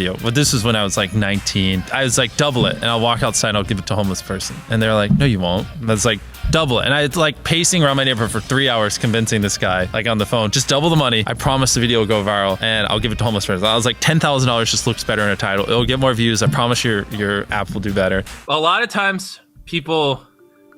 video, but this was when I was like 19. I was like, double it, and I'll walk outside and I'll give it to a homeless person. And they're like, no, you won't. And I was like, double it. And I was like pacing around my neighborhood for 3 hours convincing this guy, like on the phone, just double the money. I promise the video will go viral and I'll give it to homeless person. I was like, $10,000 just looks better in a title. It'll get more views. I promise your app will do better. A lot of times people,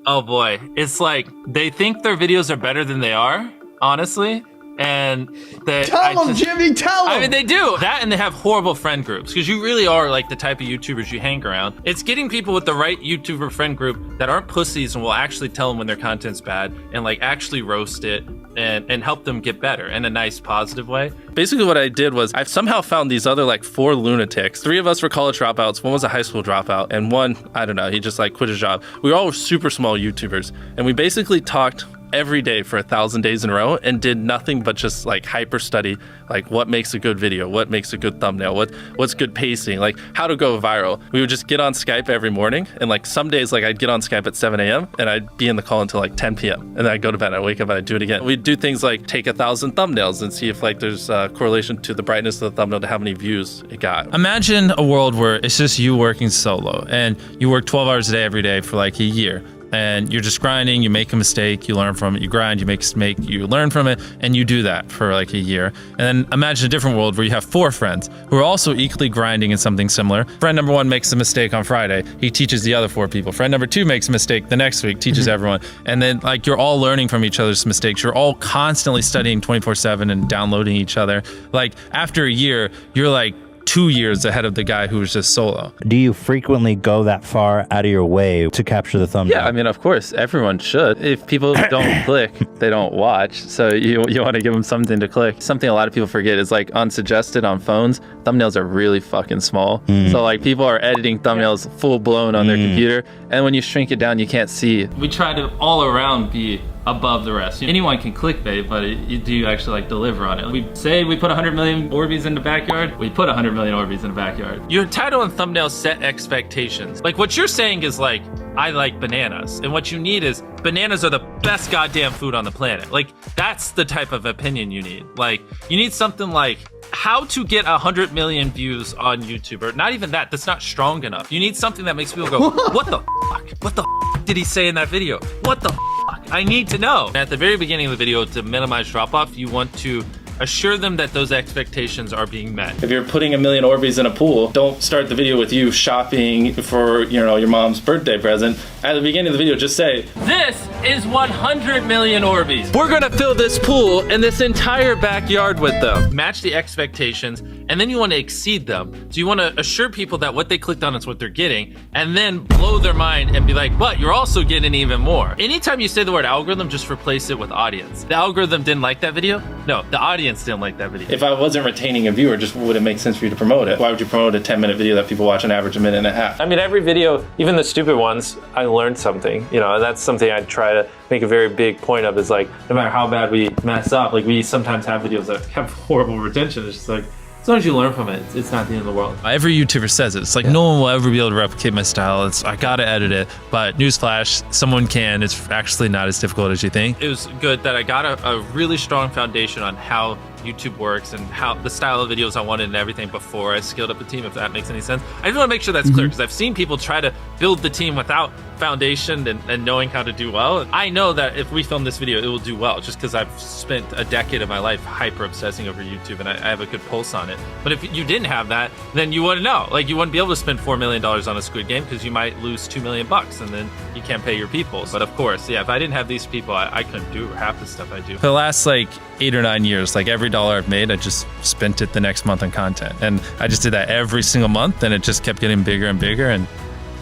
oh boy, it's like they think their videos are better than they are, honestly. And tell them, Jimmy, tell them. I mean, they do that, and they have horrible friend groups because you really are like the type of YouTubers you hang around. It's getting people with the right YouTuber friend group that aren't pussies and will actually tell them when their content's bad and like actually roast it and help them get better in a nice, positive way. Basically what I did was I somehow found these other like 4 lunatics. 3 of us were college dropouts. One was a high school dropout, and one, I don't know, he just like quit his job. We were all super small YouTubers, and we basically talked every day for 1,000 days in a row and did nothing but just like hyper study, like what makes a good video, what makes a good thumbnail, what's good pacing, like how to go viral. We would just get on Skype every morning, and like some days like I'd get on Skype at 7 a.m. and I'd be in the call until like 10 p.m. and then I'd go to bed, I'd wake up and I'd do it again. We'd do things like take 1,000 thumbnails and see if like there's a correlation to the brightness of the thumbnail to how many views it got. Imagine a world where it's just you working solo and you work 12 hours a day every day for like a year. And you're just grinding, you make a mistake, you learn from it, you grind, you make a mistake, you learn from it, and you do that for like a year. And then imagine a different world where you have 4 friends who are also equally grinding in something similar. Friend number 1 makes a mistake on Friday, he teaches the other 4 people. Friend number 2 makes a mistake the next week, teaches everyone. And then like you're all learning from each other's mistakes. You're all constantly studying 24/7 and downloading each other. Like after a year, you're like 2 years ahead of the guy who was just solo. Do you frequently go that far out of your way to capture the thumbnail? Yeah, I mean, of course, everyone should. If people don't click, they don't watch. So you want to give them something to click. Something a lot of people forget is like unsuggested on phones, thumbnails are really fucking small. So like people are editing thumbnails full blown on their computer, and when you shrink it down, you can't see. We try to all around be above the rest. Anyone can clickbait, but do you actually like deliver on it? We say we put 100 million Orbeez in the backyard, we put 100 million Orbeez in the backyard. Your title and thumbnail set expectations. Like what you're saying is like, I like bananas. And what you need is bananas are the best goddamn food on the planet. Like that's the type of opinion you need. Like you need something like how to get 100 million views on YouTube, or not even that, that's not strong enough. You need something that makes people go, what the fuck? What the fuck did he say in that video? What the fuck? I need to know. At the very beginning of the video, to minimize drop-off, you want to assure them that those expectations are being met. If you're putting 1 million Orbeez in a pool, don't start the video with you shopping for, you know, your mom's birthday present. At the beginning of the video, just say, this is 100 million Orbeez. We're gonna fill this pool and this entire backyard with them. Match the expectations, and then you want to exceed them. So you want to assure people that what they clicked on is what they're getting, and then blow their mind and be like, but you're also getting even more. Anytime you say the word algorithm, just replace it with audience. The algorithm didn't like that video? No, the audience didn't like that video. If I wasn't retaining a viewer, just would it make sense for you to promote it? Why would you promote a 10-minute video that people watch on average a minute and a half? I mean, every video, even the stupid ones, I learned something, you know, and that's something I try to make a very big point of, is like, no matter how bad we mess up, like we sometimes have videos that have horrible retention. It's just like, as long as you learn from it, it's not the end of the world. Every YouTuber says it. It's like, no one will ever be able to replicate my style. I gotta edit it. But newsflash, someone can. It's actually not as difficult as you think. It was good that I got a really strong foundation on how YouTube works and how the style of videos I wanted and everything before I scaled up the team, if that makes any sense. I just want to make sure that's clear, because I've seen people try to build the team without foundation and knowing how to do well. I know that if we film this video, it will do well, just because I've spent a decade of my life hyper obsessing over YouTube and I have a good pulse on it. But if you didn't have that, then you wouldn't know. Like, you wouldn't be able to spend $4 million on a Squid Game because you might lose $2 million and then you can't pay your people. But of course, yeah, if I didn't have these people, I couldn't do half the stuff I do. For the last like 8 or 9 years, like every dollar I've made, I just spent it the next month on content. And I just did that every single month, and it just kept getting bigger and bigger, and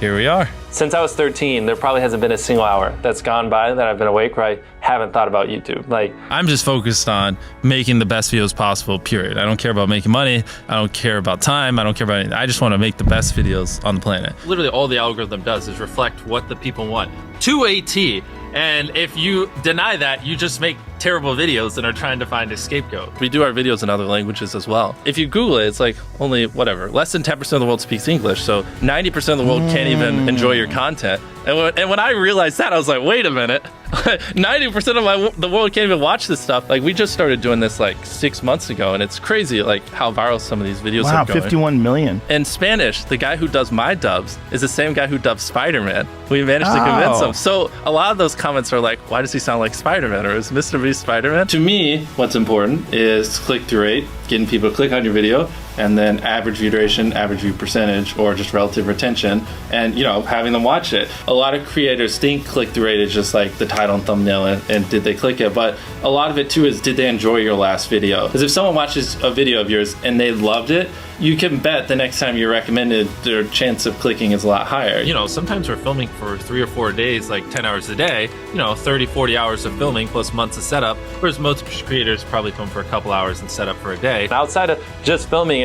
here we are. Since I was 13, there probably hasn't been a single hour that's gone by that I've been awake where I haven't thought about YouTube. Like, I'm just focused on making the best videos possible, period. I don't care about making money. I don't care about time. I don't care about anything. I just want to make the best videos on the planet. Literally all the algorithm does is reflect what the people want to a T. And if you deny that, you just make terrible videos and are trying to find a scapegoat. We do our videos in other languages as well. If you Google it, it's like only less than 10% of the world speaks English. So 90% of the world can't even enjoy your content. And when I realized that, I was like, wait a minute. 90% of the world can't even watch this stuff. Like, we just started doing this like 6 months ago, and it's crazy like how viral some of these videos are going. 51 million. In Spanish, the guy who does my dubs is the same guy who dubs Spider-Man. We managed to convince him. So a lot of those comments are like, why does he sound like Spider-Man? Or is MrBeast Spider-Man? To me, what's important is click-through rate, getting people to click on your video, and then average view duration, average view percentage, or just relative retention, and having them watch it. A lot of creators think click-through rate is just like the title and thumbnail and did they click it, but a lot of it too is, did they enjoy your last video? Because if someone watches a video of yours and they loved it, you can bet the next time you're recommended, their chance of clicking is a lot higher. Sometimes we're filming for 3 or 4 days, like 10 hours a day, 30, 40 hours of filming plus months of setup, whereas most creators probably film for a couple hours and set up for a day. Outside of just filming,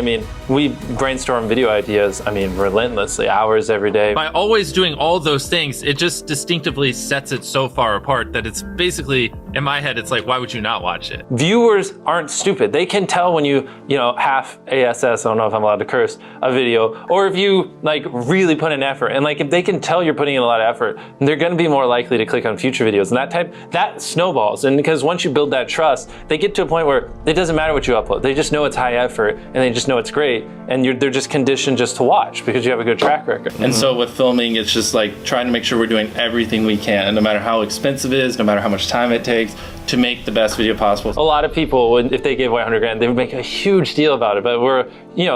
we brainstorm video ideas, relentlessly, hours every day. By always doing all those things, it just distinctively sets it so far apart that it's basically, in my head, it's like, why would you not watch it? Viewers aren't stupid. They can tell when you half ASS, I don't know if I'm allowed to curse, a video, or if you really put in effort. And if they can tell you're putting in a lot of effort, they're gonna be more likely to click on future videos. And that snowballs. And because once you build that trust, they get to a point where it doesn't matter what you upload. They just know it's high effort and they just know it's great. And they're just conditioned just to watch because you have a good track record. And so with filming, it's just like trying to make sure we're doing everything we can, no matter how expensive it is, no matter how much time it takes, to make the best video possible. A lot of people, if they gave away 100 grand, they would make a huge deal about it. But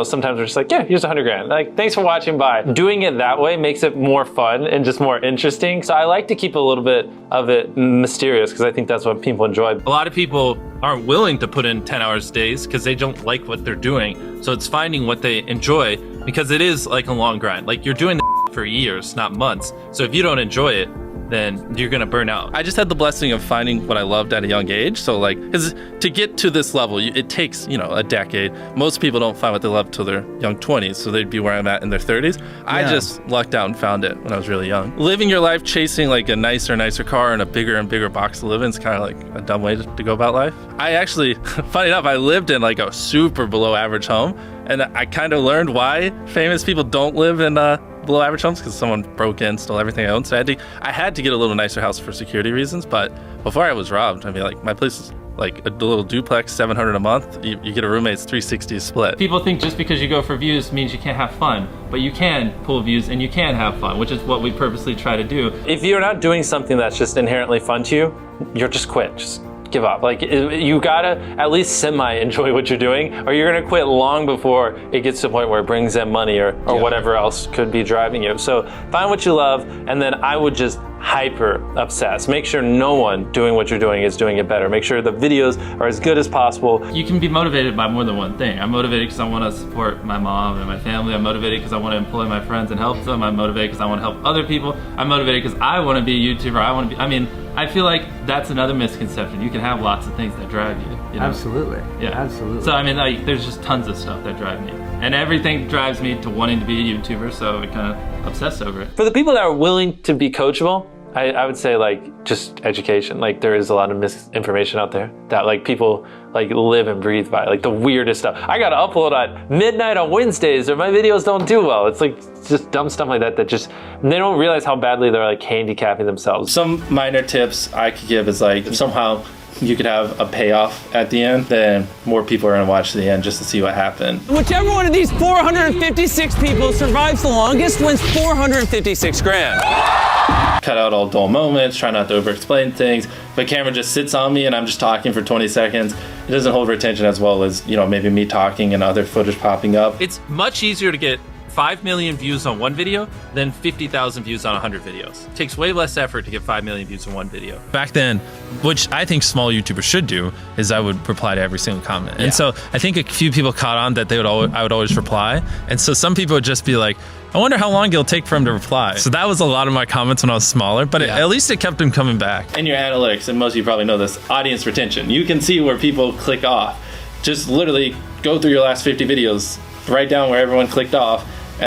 sometimes we're just like, yeah, here's 100 grand. Thanks for watching, bye. Doing it that way makes it more fun and just more interesting. So I like to keep a little bit of it mysterious because I think that's what people enjoy. A lot of people aren't willing to put in 10 hours days because they don't like what they're doing. So it's finding what they enjoy, because it is like a long grind. Like, you're doing the for years, not months. So if you don't enjoy it, then you're gonna burn out. I just had the blessing of finding what I loved at a young age. So because to get to this level, it takes, a decade. Most people don't find what they love till their young 20s. So they'd be where I'm at in their 30s. I just lucked out and found it when I was really young. Living your life chasing a nicer car and a bigger and bigger box to live in is kind of like a dumb way to go about life. I actually, funny enough, I lived in a super below average home. And I kind of learned why famous people don't live in below average homes, because someone broke in, stole everything I owned. So I had to get a little nicer house for security reasons. But before I was robbed, my place is like a little duplex, $700 a month. You get a roommate, it's $360 split. People think just because you go for views means you can't have fun, but you can pull views and you can have fun, which is what we purposely try to do. If you're not doing something that's just inherently fun to you, you're just quit. Just give up. You gotta at least semi-enjoy what you're doing, or you're gonna quit long before it gets to the point where it brings in money or whatever else could be driving you. So find what you love, and then I would just hyper obsess. Make sure no one doing what you're doing is doing it better. Make sure the videos are as good as possible. You can be motivated by more than one thing. I'm motivated because I want to support my mom and my family. I'm motivated because I want to employ my friends and help them. I'm motivated because I want to help other people. I'm motivated because I want to be a YouTuber. I feel like that's another misconception. You can have lots of things that drive you. Absolutely. Yeah. Absolutely. So there's just tons of stuff that drive me. And everything drives me to wanting to be a YouTuber, so I kind of obsess over it. For the people that are willing to be coachable, I would say just education. There is a lot of misinformation out there that people live and breathe by, the weirdest stuff. I gotta upload at midnight on Wednesdays or my videos don't do well. It's just dumb stuff like that just, they don't realize how badly they're handicapping themselves. Some minor tips I could give is if somehow you could have a payoff at the end, then more people are gonna watch the end just to see what happened. Whichever one of these 456 people survives the longest wins 456 grand. Cut out all dull moments, try not to over-explain things. If a camera just sits on me and I'm just talking for 20 seconds, it doesn't hold retention as well as, maybe me talking and other footage popping up. It's much easier to get 5 million views on one video than 50,000 views on 100 videos. It takes way less effort to get 5 million views on one video. Back then, which I think small YouTubers should do, is I would reply to every single comment. And so I think a few people caught on that I would always reply. And so some people would just be like, I wonder how long it'll take for him to reply. So that was a lot of my comments when I was smaller, but at least it kept him coming back. In your analytics, and most of you probably know this, audience retention. You can see where people click off. Just literally go through your last 50 videos, write down where everyone clicked off,